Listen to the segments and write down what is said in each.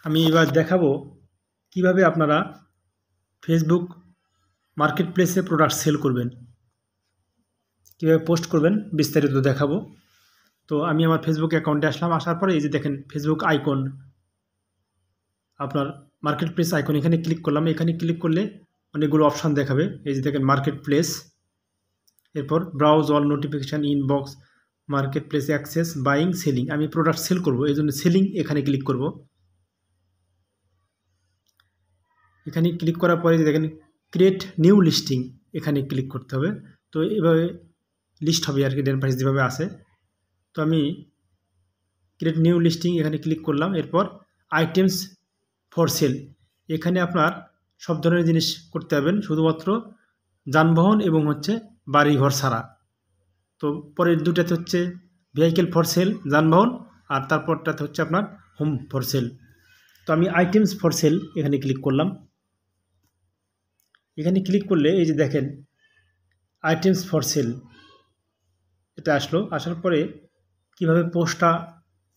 আমি এবার দেখাবো কিভাবে আপনারা ফেসবুক মার্কেট প্লেসে প্রোডাক্ট সেল করবেন, কীভাবে পোস্ট করবেন বিস্তারিত দেখাবো। তো আমি আমার ফেসবুক অ্যাকাউন্টে আসলাম, আসার পরে এই যে দেখেন ফেসবুক আইকন, আপনার মার্কেট প্লেস আইকন, এখানে ক্লিক করলাম। এখানে ক্লিক করলে অনেকগুলো অপশান দেখাবে। এই যে দেখেন মার্কেট প্লেস, এরপর browse all notification, inbox, market place access, buying, selling. আমি প্রোডাক্ট সেল করব, এই জন্য সেলিং এখানে ক্লিক করব। এখানে ক্লিক করার পরে দেখেন ক্রিয়েট নিউ লিস্টিং, এখানে ক্লিক করতে হবে। তো এভাবে লিস্ট হবে আর কি, ডেন প্রাইস যেভাবে আসে। তো আমি ক্রিয়েট নিউ লিস্টিং এখানে ক্লিক করলাম। এরপর আইটেমস ফর সেল, এখানে আপনার সব ধরনের জিনিস করতে পারবেন, শুধুমাত্র যানবাহন এবং বাড়িঘর ছাড়া। তো পরের দুটাতে ভেহিকেল ফর সেল, যানবাহন, আর তারপরটাতে আপনার হোম ফর সেল। তো আমি আইটেমস ফর সেল এখানে ক্লিক করলাম। এখানে ক্লিক করলে এই যে দেখেন আইটেমস ফর সেল এটা আসলো। আসার পরে কিভাবে পোস্টটা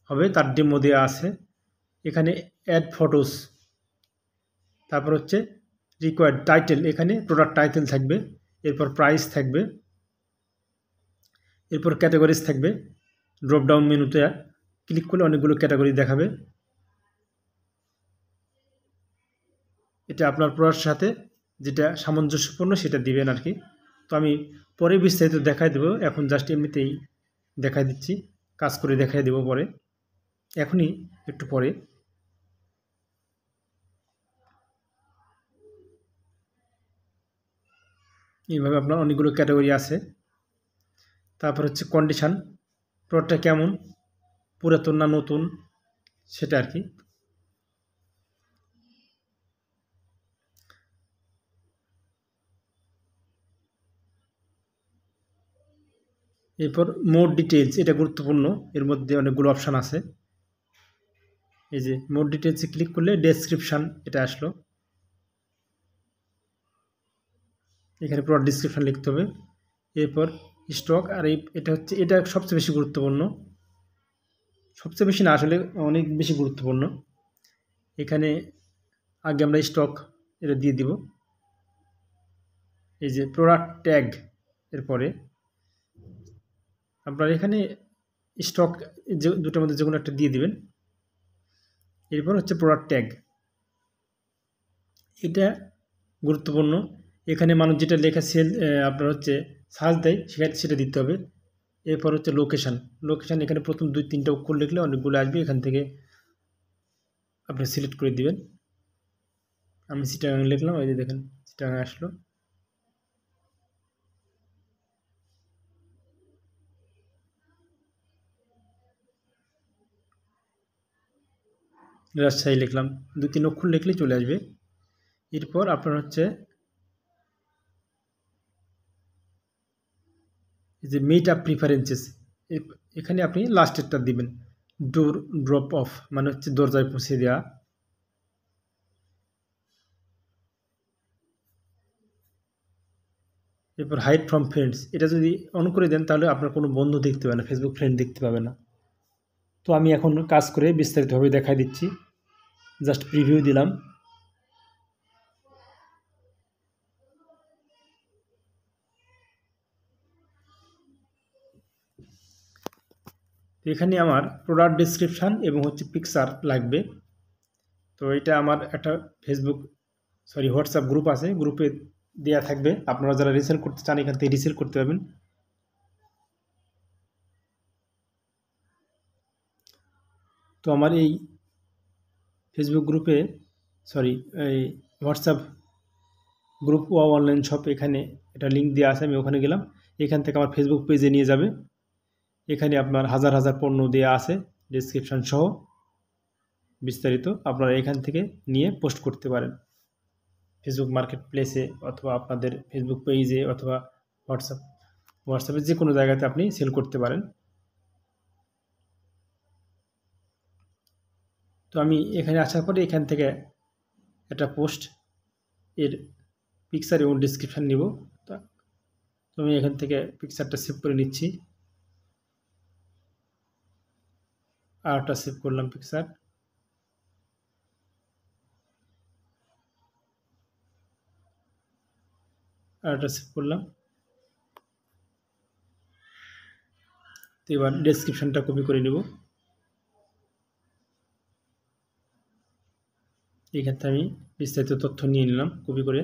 হবে তার ডেমো দেওয়া আছে। এখানে অ্যাড ফটোস, তারপর রিকোয়ার্ড টাইটেল, এখানে প্রোডাক্ট টাইটেল থাকবে, এরপর প্রাইস থাকবে, এরপর ক্যাটাগরিজ থাকবে। ড্রপ ডাউন মেনুতে ক্লিক করলে অনেকগুলো ক্যাটাগরি দেখাবে। এটা আপনার প্রোডাক্টের সাথে যেটা সামঞ্জস্যপূর্ণ সেটা দিবেন আর কি। তো আমি পরে বিস্তারিত দেখাই দেবো, এখন জাস্ট এমনিতেই দেখাই দিচ্ছি, কাজ করে দেখাই দেবো পরে, এখনই একটু পরে। এইভাবে আপনার অনেকগুলো ক্যাটাগরি আছে। তারপর কন্ডিশান, প্রোডাক্টটা কেমন, পুরাতন না নতুন, সেটা আর কি। এরপর মোর ডিটেলস, এটা গুরুত্বপূর্ণ, এর মধ্যে অনেকগুলো অপশান আছে। এই যে মোর ডিটেলসে ক্লিক করলে ডেসক্রিপশান এটা আসলো, এখানে পুরো ডিসক্রিপশান লিখতে হবে। এরপর স্টক, আর এটা সবচেয়ে বেশি গুরুত্বপূর্ণ, সবচেয়ে বেশি না আসলে অনেক বেশি গুরুত্বপূর্ণ। এখানে আগে আমরা স্টক এটা দিয়ে দিব। এই যে প্রোডাক্ট ট্যাগ, এরপরে আপনার এখানে স্টক যে দুটোর মধ্যে যে কোনো একটা দিয়ে দিবেন। এরপর প্রোডাক্ট ট্যাগ, এটা গুরুত্বপূর্ণ। এখানে মানুষ যেটা লেখা সেল আপনার সার্চ দেয় সেটা দিতে হবে। এরপর লোকেশান, এখানে প্রথম 2-3টা অক্ষর লিখলে অনেকগুলো আসবে, এখান থেকে আপনি সিলেক্ট করে দিবেন। আমি চিটাগাং লিখলাম, এই যে দেখেন চিটাগাং আসলো। রাজশাহী লিখলাম, 2-3 অক্ষর লিখলেই চলে আসবে। এরপর আপনার এই যে মিট আপ প্রিফারেন্সেস, এখানে আপনি লাস্টেরটা দিবেন, ডোর ড্রপ অফ মানে দরজায় পৌঁছে দেওয়া। এরপর হাইড ফ্রম ফ্রেন্ডস, এটা যদি অন করে দেন তাহলে আপনার কোনো বন্ধু দেখতে পাবে না, ফেসবুক ফ্রেন্ড দেখতে পাবে না। তো আমি এখন কাজ করে বিস্তারিতভাবে দেখাই দিচ্ছি, জাস্ট প্রিভিউ দিলাম। এখানে আমার প্রোডাক্ট ডেসক্রিপশান এবং পিকচার লাগবে। তো এটা আমার একটা হোয়াটসঅ্যাপ গ্রুপ আছে, গ্রুপে দেওয়া থাকবে। আপনারা যারা রিসেল করতে চান এখান থেকে রিসেল করতে পারবেন। তো আমার এই ফেসবুক গ্রুপে এই হোয়াটসঅ্যাপ গ্রুপ ও অনলাইন শপ, এখানে এটা লিঙ্ক দেওয়া আছে, আমি ওখানে গেলাম। এখান থেকে আমার ফেসবুক পেজে নিয়ে যাবে। এখানে আপনার হাজার হাজার পণ্য দেওয়া আছে ডেসক্রিপশান সহ বিস্তারিত, আপনারা এখান থেকে নিয়ে পোস্ট করতে পারেন ফেসবুক মার্কেট প্লেসে, অথবা আপনাদের ফেসবুক পেজে, অথবা হোয়াটসঅ্যাপে যে কোনো জায়গাতে আপনি সেল করতে পারেন। তো আমি এখানে আসার পরে এখান থেকে একটা পোস্ট এর পিকচার এবং ডিসক্রিপশান নিব। তো আমি এখান থেকে পিকচারটা সেভ করে নিচ্ছি, আরটা সেভ করলাম পিকচার। এটা সেভ করলাম। তো এবার ডেসক্রিপশনটা কপি করে নেব। এই ক্ষেত্রে আমি বিস্তারিত তথ্য নিয়ে নিলাম কপি করে।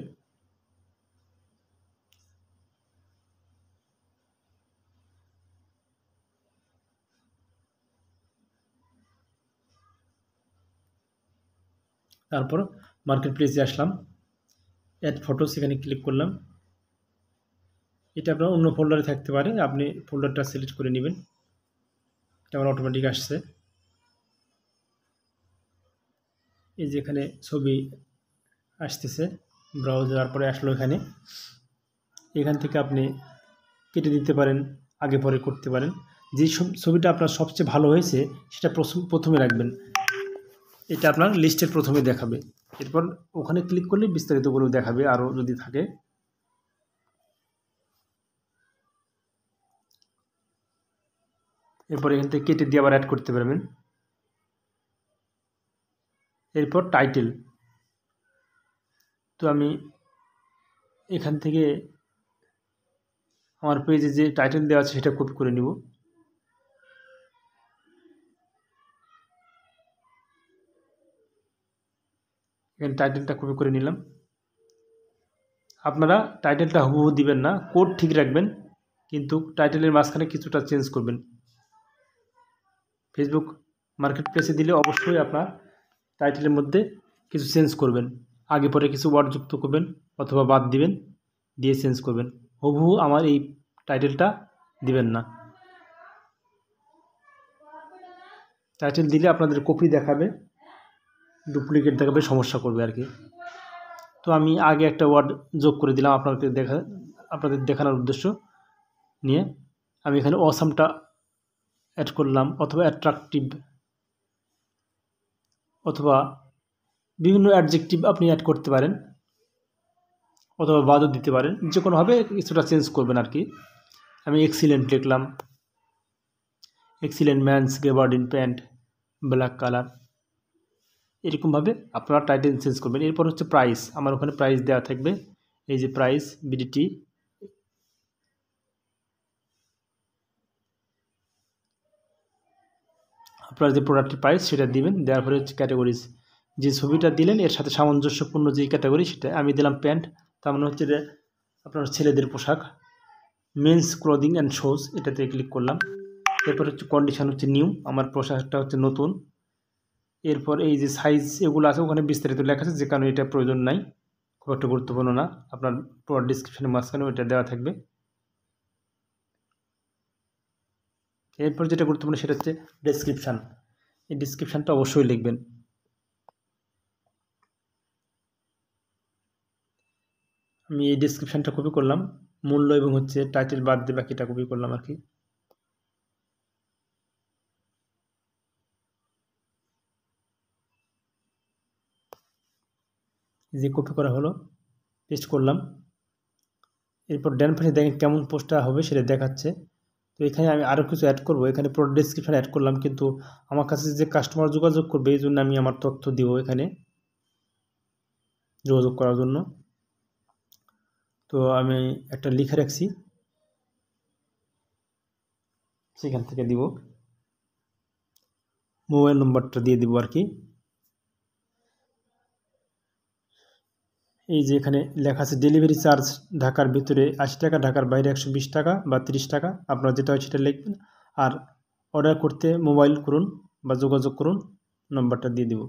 তারপর মার্কেট প্লেসে আসলাম, অ্যাড ফটোস এখানে ক্লিক করলাম। এটা আপনার অন্য ফোল্ডারে থাকতে পারে, আপনি ফোল্ডারটা সিলেক্ট করে নেবেন। এটা আমার অটোমেটিক আসছে। এই যে এখানে ছবি আসতেছে, ব্রাউজ যাওয়ার পরে আসলো এখান থেকে আপনি কেটে দিতে পারেন, আগে পরে করতে পারেন। যে ছবিটা আপনার সবচেয়ে ভালো হয়েছে সেটা প্রথমে রাখবেন, এটা আপনার লিস্টের প্রথমে দেখাবে। এরপর ওখানে ক্লিক করলে বিস্তারিত করে দেখাবে আরও যদি থাকে। এরপর এখান থেকে কেটে দিয়ে আবার অ্যাড করতে পারবেন। এরপর টাইটেল, তো আমি এখান থেকে আমার পেজে যে টাইটেল দেওয়া আছে সেটা কপি করে নিব। এখানে টাইটেলটা কপি করে নিলাম। আপনারা টাইটেলটা হুবহু দিবেন না, কোড ঠিক রাখবেন, কিন্তু টাইটেলের মাঝখানে কিছুটা চেঞ্জ করবেন। ফেসবুক মার্কেট প্লেসে দিলে অবশ্যই আপনার টাইটেলের মধ্যে কিছু চেঞ্জ করবেন, আগে পরে কিছু ওয়ার্ড যুক্ত করবেন অথবা বাদ দিবেন, দিয়ে চেঞ্জ করবেন। হুবহু আমার এই টাইটেলটা দিবেন না। টাইটেল দিলে আপনাদের কপি দেখাবে, ডুপ্লিকেট দেখাবে, সমস্যা করবে আর কি। তো আমি আগে একটা ওয়ার্ড যোগ করে দিলাম আপনাদের দেখানোর উদ্দেশ্য নিয়ে। আমি এখানে অসামটা অ্যাড করলাম, অথবা অ্যাট্রাকটিভ, অথবা বিভিন্ন অ্যাডজেক্টিভ আপনি অ্যাড করতে পারেন, অথবা বাদও দিতে পারেন, যে কোনোভাবে কিছুটা চেঞ্জ করবেন আর কি। আমি এক্সিলেন্ট লিখলাম, excellent men's gabardine pant black colour, এরকমভাবে আপনারা টাইটেল চেঞ্জ করবেন। এরপর হচ্ছে প্রাইস, আমার ওখানে প্রাইস দেওয়া থাকবে, এই যে প্রাইস বিডিটি, আপনার যে প্রোডাক্টের প্রাইস সেটা দিবেন। দেওয়ার পরে হচ্ছে ক্যাটাগরিজ, যে ছবিটা দিলেন এর সাথে সামঞ্জস্যপূর্ণ যে ক্যাটাগরি সেটা আমি দিলাম প্যান্ট, তার মানে হচ্ছে যে আপনার ছেলেদের পোশাক, মেন্স ক্লোদিং অ্যান্ড শোজ, এটাতে ক্লিক করলাম। এরপর হচ্ছে কন্ডিশন হচ্ছে নিউ, আমার পোশাকটা হচ্ছে নতুন। এরপর এই যে সাইজ এগুলো আছে ওখানে বিস্তারিত লেখা আছে, যে কারণে এটা প্রয়োজন নাই, খুব একটা গুরুত্বপূর্ণ না, আপনার পুরো ডিসক্রিপশনের মাঝখানে ওইটা দেওয়া থাকবে। এরপর যেটা গুরুত্বপূর্ণ সেটা হচ্ছে ডেসক্রিপশান, এই ডেসক্রিপশানটা অবশ্যই লিখবেন। আমি এই ডেসক্রিপশানটা কপি করলাম, মূল্য এবং হচ্ছে টাইটেল বাদ দিয়ে বাকিটা কপি করলাম আর কি। যে কপি করা হলো, পেস্ট করলাম। এরপর ডান পাশে দেখেন কেমন পোস্টটা হবে সেটা দেখাচ্ছে। তো এখানে আমি আরও কিছু অ্যাড করব, এখানে পুরো ডেসক্রিপশন অ্যাড করলাম, কিন্তু আমার কাছে যে কাস্টমার যোগাযোগ করবে এই জন্য আমি আমার তথ্য দিব এখানে যোগাযোগ করার জন্য। তো আমি একটা লিখে রাখছি, সেখান থেকে দিব, মোবাইল নম্বরটা দিয়ে দিব আর কি। এই যে এখানে লেখা আছে ডেলিভারি চার্জ ঢাকার ভিতরে 80 টাকা, ঢাকার বাইরে 120 টাকা বা 30 টাকা, আপনারা যেটা হয় সেটা লিখবেন। আর অর্ডার করতে মোবাইল করুন বা যোগাযোগ করুন, নম্বরটা দিয়ে দিব।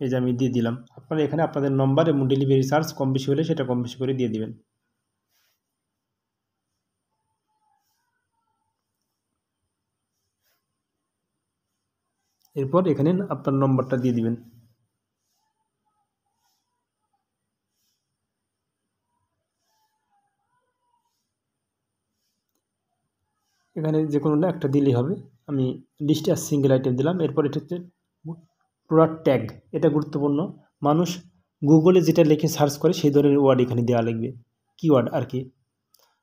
এই যে আমি দিয়ে দিলাম। আপনারা এখানে আপনাদের নম্বর এবং ডেলিভারি চার্জ কম বেশি হলে সেটা কম বেশি করে দিয়ে দিবেন। এরপর এখানে আপনার নম্বরটা দিয়ে দিবেন। এখানে যে কোনো একটা দিলেই হবে। আমি লিস্টে আর সিঙ্গেল আইটেম দিলাম। এরপর এটা হচ্ছে প্রোডাক্ট ট্যাগ, এটা গুরুত্বপূর্ণ। মানুষ গুগলে যেটা লিখে সার্চ করে সেই ধরনের ওয়ার্ড এখানে দেওয়া লাগবে, কিওয়ার্ড আর কি।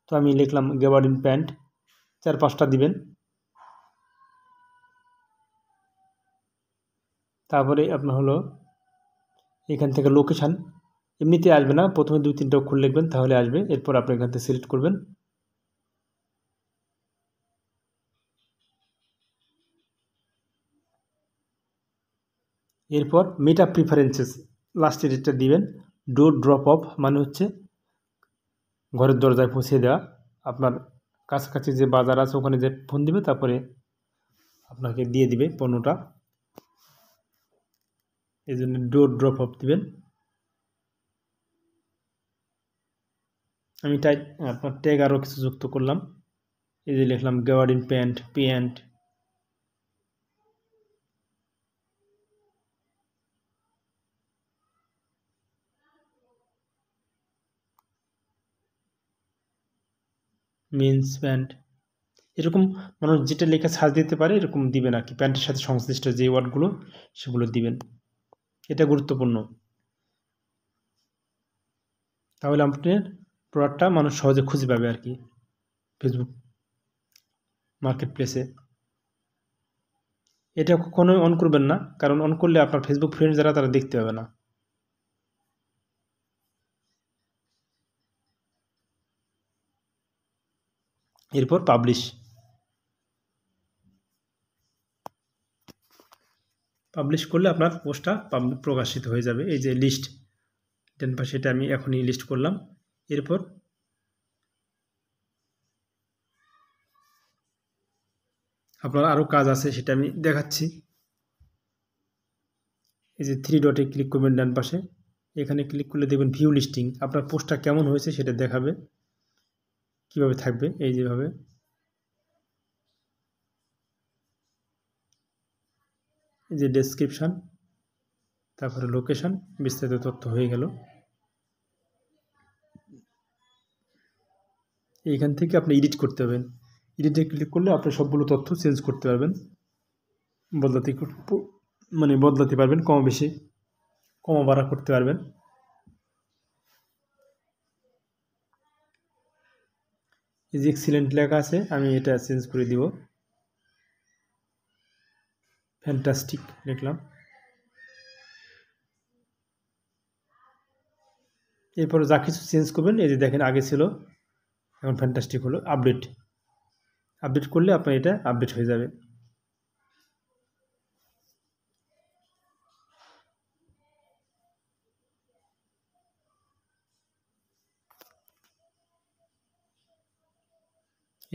তো আমি লিখলাম গেবার্ডিন প্যান্ট, 4-5টা দিবেন। তারপরে আপনার হলো এখান থেকে লোকেশান, এমনিতে আসবে না, প্রথমে 2-3টা অক্ষর লিখবেন তাহলে আসবে। এরপর আপনি এখান থেকে সিলেক্ট করবেন। এরপর মেটা প্রিফারেন্সেস লাস্টের এটা দিবেন। ডোর ড্রপ অফ মানে হচ্ছে ঘরের দরজায় পৌঁছে দেওয়া। আপনার কাছাকাছি যে বাজার আছে ওখানে যে ফোন দিবে, তারপরে আপনাকে দিয়ে দিবে পণ্যটা, এই জন্য ডোর ড্রপ অফ দিবেন। আমি আপনার ট্যাগ আরও কিছু যুক্ত করলাম। এই যে লিখলাম গাওয়ার্ডিন প্যান্ট মিন্স প্যান্ট, এরকম মানুষ যেটা লেখা সার্চ দিতে পারে এরকম দিবেন আর কি। প্যান্টের সাথে সংশ্লিষ্ট যে ওয়ার্ডগুলো সেগুলো দিবেন, এটা গুরুত্বপূর্ণ। তাহলে আপনার প্রোডাক্টটা মানুষ সহজে খুঁজে পাবে আর কি ফেসবুক মার্কেট প্লেসে। এটা কখনোই অন করবেন না, কারণ অন করলে আপনার ফেসবুক ফ্রেন্ড যারা তারা দেখতে পাবে না। এরপর পাবলিশ করলে আপনার পোস্টটা প্রকাশিত হয়ে যাবে। এই যে লিস্ট ডান পাশে, এটা আমি এখনই লিস্ট করলাম। এরপর আপনার আরও কাজ আছে, সেটা আমি দেখাচ্ছি। এই যে 3 ডটে ক্লিক করবেন ডান পাশে, এখানে ক্লিক করলে দেখবেন ভিউ লিস্টিং। আপনার পোস্টটা কেমন হয়েছে সেটা দেখাবে, কিভাবে থাকবে এই যেভাবে। এই যে ডেসক্রিপশান, তারপরে লোকেশন, বিস্তারিত তথ্য হয়ে গেল। এইখান থেকে আপনি এডিট করতে পারবেন। এডিটে ক্লিক করলে আপনি সবগুলো তথ্য চেঞ্জ করতে পারবেন, বদলাতে পারবেন, বেশি কমা বাড়া করতে পারবেন। এই যে এক্সিলেন্ট লেখা আছে, আমি এটা চেঞ্জ করে দিব, ফ্যান্টাস্টিক লিখলাম। এরপর যা কিছু চেঞ্জ করবেন, এই যে দেখেন আগে ছিল, এখন ফ্যান্টাস্টিক হলো। আপডেট করলে আপনার এটা আপডেট হয়ে যাবে।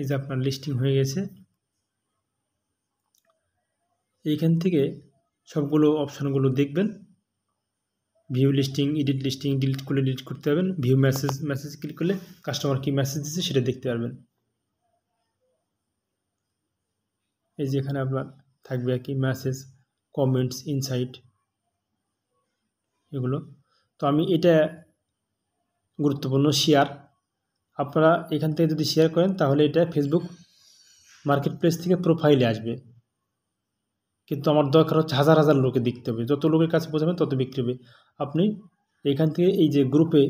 এই যে আপনার লিস্টিং হয়ে গেছে। এইখান থেকে সবগুলো অপশানগুলো দেখবেন। View listing, edit listing, delete করলে ডিলিট করতে পারবেন। ভিউ মেসেজ ক্লিক করলে কাস্টমার কি মেসেজ দিচ্ছে সেটা দেখতে পারবেন। এই যে এখানে আপনার থাকবে আর কি মেসেজ, কমেন্টস, ইনসাইট, এগুলো। তো আমি এটা গুরুত্বপূর্ণ শেয়ার, আপনারা এখান থেকে যদি শেয়ার করেন তাহলে এটা ফেসবুক মার্কেট প্লেস থেকে প্রোফাইলে আসবে। কিন্তু আমার দরকার হচ্ছে হাজার হাজার লোকে দেখতে হবে, যত লোকের কাছে পৌঁছাবেন তত বিক্রি হবে। আপনি এখান থেকে এই যে গ্রুপে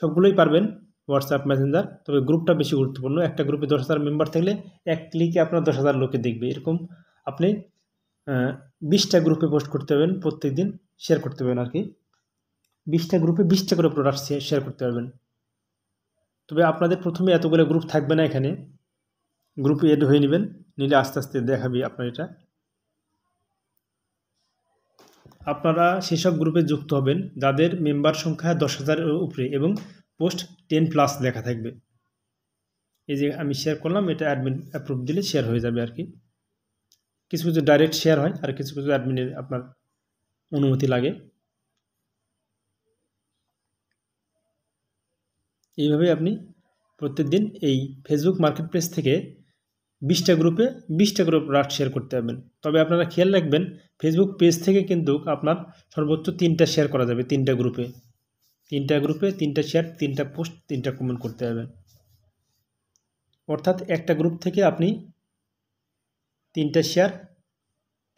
সবগুলোই পারবেন, হোয়াটসঅ্যাপ, মেসেঞ্জার, তবে গ্রুপটা বেশি গুরুত্বপূর্ণ। একটা গ্রুপে 10,000 মেম্বার থাকলে এক ক্লিকে আপনার 10,000 লোকে দেখবে। এরকম আপনি 20টা গ্রুপে পোস্ট করতে পারবেন, প্রত্যেক দিন শেয়ার করতে পারবেন আর কি। 20টা গ্রুপে 20টা করে প্রোডাক্ট শেয়ার করতে পারবেন। তবে আপনাদের প্রথমে এতগুলো গ্রুপ থাকবে না, এখানে গ্রুপে এড হয়ে নেবেন, নিলে আস্তে আস্তে দেখাবি আপনার এটা। আপনারা সেসব গ্রুপে যুক্ত হবেন যাদের মেম্বার সংখ্যা 10,000-এর উপরে এবং পোস্ট 10+ লেখা থাকবে। এই যে আমি শেয়ার করলাম, এটা অ্যাডমিন অ্যাপ্রুভ দিলে শেয়ার হয়ে যাবে আর কি। কিছু কিছু ডাইরেক্ট শেয়ার হয়, আর কিছু কিছু অ্যাডমিনের আপনার অনুমতি লাগে। এইভাবে আপনি প্রত্যেকদিন এই ফেসবুক মার্কেট প্লেস থেকে 20টা গ্রুপে 20টা করে প্রোডাক্ট শেয়ার করতে পারবেন। তবে আপনারা খেয়াল রাখবেন, ফেসবুক পেজ থেকে কিন্তু আপনার সর্বোচ্চ 3টা শেয়ার করা যাবে। 3টা গ্রুপে 3টা শেয়ার, 3টা পোস্ট, 3টা কমেন্ট করতে পারবেন। অর্থাৎ একটা গ্রুপ থেকে আপনি 3টা শেয়ার,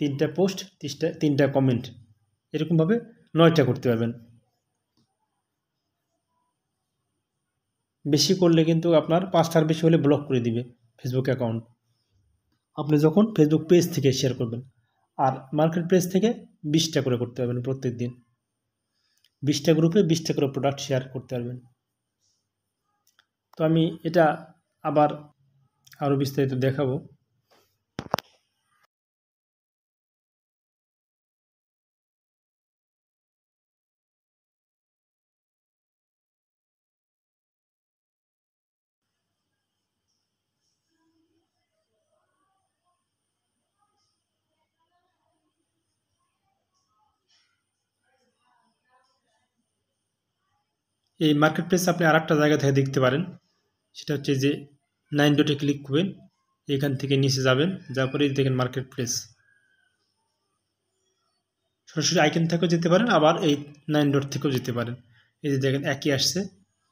3টা পোস্ট, 3টা কমেন্ট, এরকমভাবে 9টা করতে পারবেন। বেশি করলে কিন্তু আপনার 5টার বেশি হলে ব্লক করে দিবে ফেসবুক অ্যাকাউন্ট, আপনি যখন ফেসবুক পেজ থেকে শেয়ার করবেন। আর মার্কেট প্লেস থেকে 20টা করে করতে পারবেন প্রত্যেক দিন। 20টা গ্রুপে 20টা করে প্রোডাক্ট শেয়ার করতে পারবেন। তো আমি এটা আবার আরও বিস্তারিত দেখাবো। এই মার্কেট প্লেস আপনি আর একটা জায়গা থেকে দেখতে পারেন, সেটা হচ্ছে যে 9 ডটে ক্লিক করবেন, এখান থেকে নিচে যাবেন, যাওয়ার পরে দেখেন মার্কেট প্লেস, সরাসরি আইকন থেকেও যেতে পারেন, আবার এই 9 ডট থেকেও যেতে পারেন। এই যে দেখেন একই আসছে,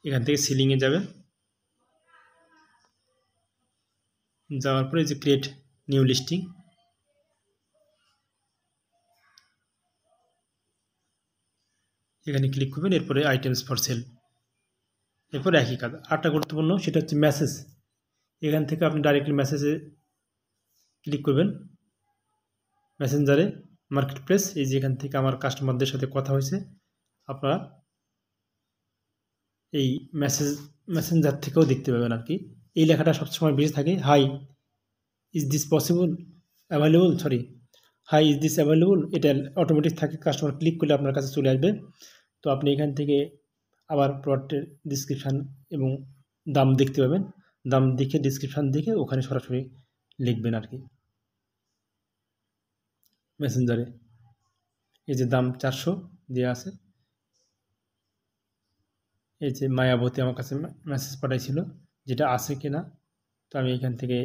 এখান থেকে সিলিংয়ে যাবেন, যাওয়ার পরে যে ক্রিয়েট নিউ লিস্টিং, এখানে ক্লিক করবেন, এরপরে আইটেমস ফর সেল, এরপরে একই কাজ। আরেকটা গুরুত্বপূর্ণ সেটা হচ্ছে মেসেজ, এখান থেকে আপনি ডাইরেক্টলি মেসেজে ক্লিক করবেন, মেসেঞ্জারে মার্কেট প্লেস, এই যে এখান থেকে আমার কাস্টমারদের সাথে কথা হয়েছে, আপনারা এই মেসেঞ্জার থেকেও দেখতে পাবেন আর কি। এই লেখাটা সবসময় বেশি থাকে, hi is this possible available, hi is this available, এটা অটোমেটিক থাকে, কাস্টমার ক্লিক করলে আপনার কাছে চলে আসবে। তো আপনি এখান থেকে আবার প্রোডাক্টের ডিসক্রিপশান এবং দাম দেখতে পাবেন, দাম দেখে ডিসক্রিপশান দেখে ওখানে সরাসরি লিখবেন আর কি। মেসেঞ্জারে এই যে দাম 400 দেওয়া আছে, এই যে মায়াবতী আমার কাছে মেসেজ পাঠাইছিল যেটা আছে কিনা, তো আমি এখান থেকে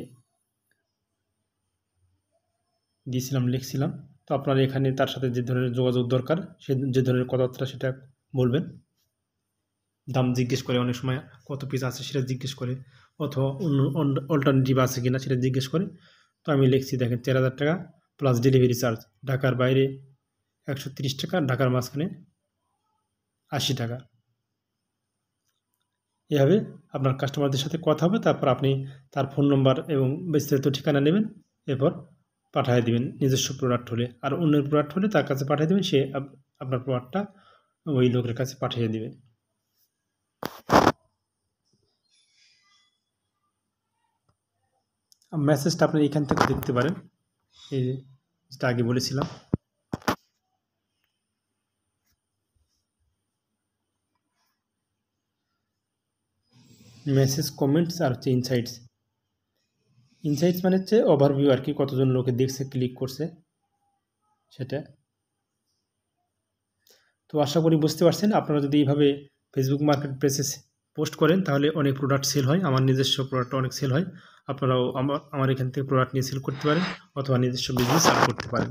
দিয়েছিলাম, লিখছিলাম। তো আপনারা এখানে তার সাথে যে ধরনের যোগাযোগ দরকার, সে যে ধরনের কথাবার্তা সেটা বলবেন। দাম জিজ্ঞেস করে, অনেক সময় কত পিস আছে সেটা জিজ্ঞেস করে, অথবা অন্য অল্টারনেটিভ আছে কিনা সেটা জিজ্ঞেস করে। তো আমি লিখছি দেখেন 4000 টাকা প্লাস ডেলিভারি চার্জ, ঢাকার বাইরে 130 টাকা, ঢাকার মাঝখানে 80 টাকা। এভাবে আপনার কাস্টমারদের সাথে কথা হবে, তারপর আপনি তার ফোন নম্বর এবং বিস্তারিত ঠিকানা নেবেন, এরপর পাঠিয়ে দেবেন নিজস্ব প্রোডাক্ট হলে। আর অন্যের প্রোডাক্ট হলে তার কাছে পাঠিয়ে দেবেন, সে আপনার প্রোডাক্টটা ওই লোকের কাছে পাঠিয়ে দেবে। মেসেজটা আপনি এখান থেকে দেখতে পারেন, এই যেটা আগে বলেছিলাম। মেসেজ, কমেন্টস আর হচ্ছে ইনসাইটস। ইনসাইটস মানে হচ্ছে ওভারভিউ আর কি, কতজন লোকে দেখছে, ক্লিক করছে সেটা। তো আশা করি বুঝতে পারছেন। আপনারা যদি এইভাবে ফেসবুক মার্কেট প্লেসে পোস্ট করেন তাহলে অনেক প্রোডাক্ট সেল হয়, আমার নিজস্ব প্রোডাক্ট অনেক সেল হয়। আপনারাও আমার এখান থেকে প্রোডাক্ট নিয়ে সেল করতে পারেন, অথবা নিজস্ব বিজনেস করতে পারেন।